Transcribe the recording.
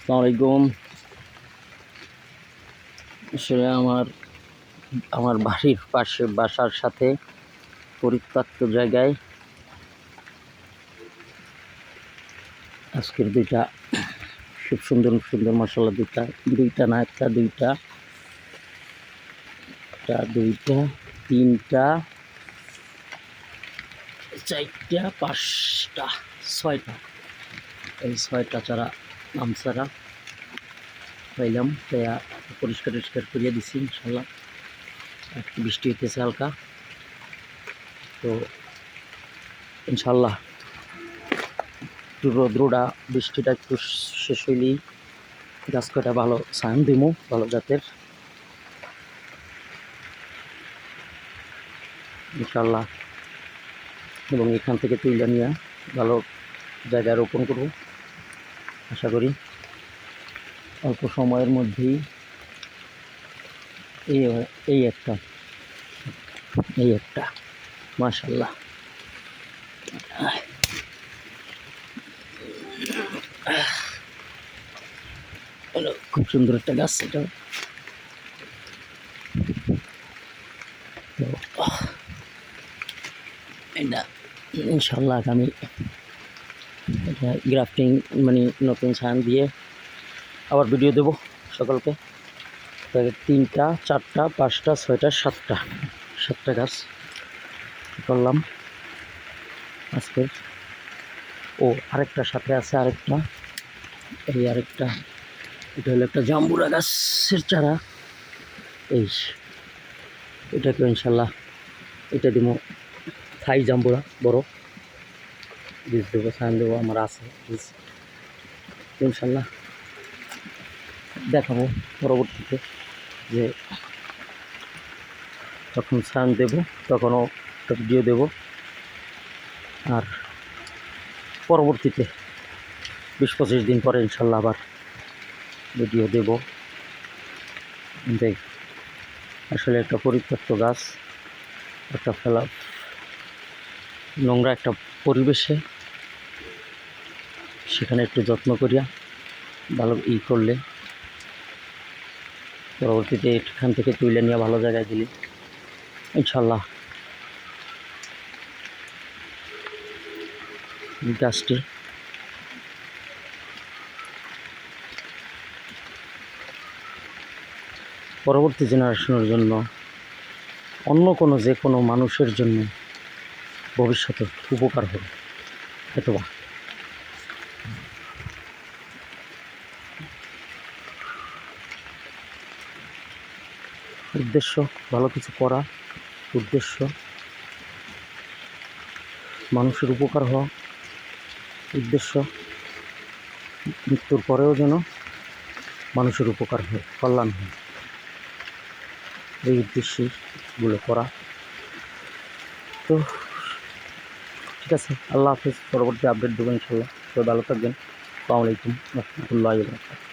আসসালামু আলাইকুম। আসলে আমার বাড়ির পাশে বাসার সাথে পরিত্যক্ত জায়গায় আজকের দুইটা খুব সুন্দর সুন্দর মাশাআল্লাহ দুইটা না একটা দুইটা তিনটা চারটা পাঁচটা ছয়টা এই ছয়টা চারা আম চারা পাইলাম, তাই পরিষ্কার টরিষ্কার করিয়ে দিছি। ইনশাল্লাহ একটু বৃষ্টি হইতেছে হালকা, তো ইনশাল্লাহ একটু রোদ্রটা বৃষ্টিটা একটু শেষ হইলেই গাছ কটা ভালো সান দিমু, ভালো জাতের ইনশাল্লাহ, এবং এখান থেকে তুলে নিয়ে ভালো জায়গায় রোপণ করব আশা করি অল্প সময়ের মধ্যেই। এই একটা মাশাআল্লাহ খুব সুন্দর একটা গাছ। এটা এটা ইনশাল্লাহ আমি এটা গ্রাফটিং মানে নতুন সান দিয়ে আবার ভিডিও দেবো সকলকে। তিনটা চারটা পাঁচটা ছয়টা সাতটা গাছ করলাম আজকের। আরেকটার সাথে আছে আরেকটা, আরেকটা এটা হলো একটা জাম্বুরা গাছের চারা। এটাকে ইনশাল্লাহ এটা দিব থাই জাম্বুরা, বড় বীজ দেবো, সান দেবো, আমার আছে বীজ। ইনশাল্লাহ দেখাবো পরবর্তীতে যে যখন সান দেব তখনও ভিডিও দেব, আর পরবর্তীতে 20-25 দিন পরে ইনশাল্লাহ আবার ভিডিও দেব। আসলে একটা পরিত্যক্ত গাছ, একটা নোংরা একটা পরিবেশে, সেখানে একটু যত্ন করিয়া ভালো করলে পরবর্তীতে এখান থেকে তুলে নিয়ে ভালো জায়গায় দিলি ইনশাল্লাহ গাছটি পরবর্তী জেনারেশনের জন্য, অন্য যে কোনো মানুষের জন্য ভবিষ্যতে উপকার হবে। অথবা উদ্দেশ্য ভালো কিছু করা, উদ্দেশ্য মানুষের উপকার হওয়া, উদ্দেশ্য মৃত্যুর পরেও যেন মানুষের উপকার হয়, কল্যাণ হয়, এই উদ্দেশ্যগুলো করা। তো ঠিক আছে, আল্লাহ হাফিজ, পরবর্তী আপডেট দেবো ইনশাল্লাহ। তো ভালো থাকবেন। আসসালামু আলাইকুম রহমতুল্লাহি ওয়া বারাকাতুহু।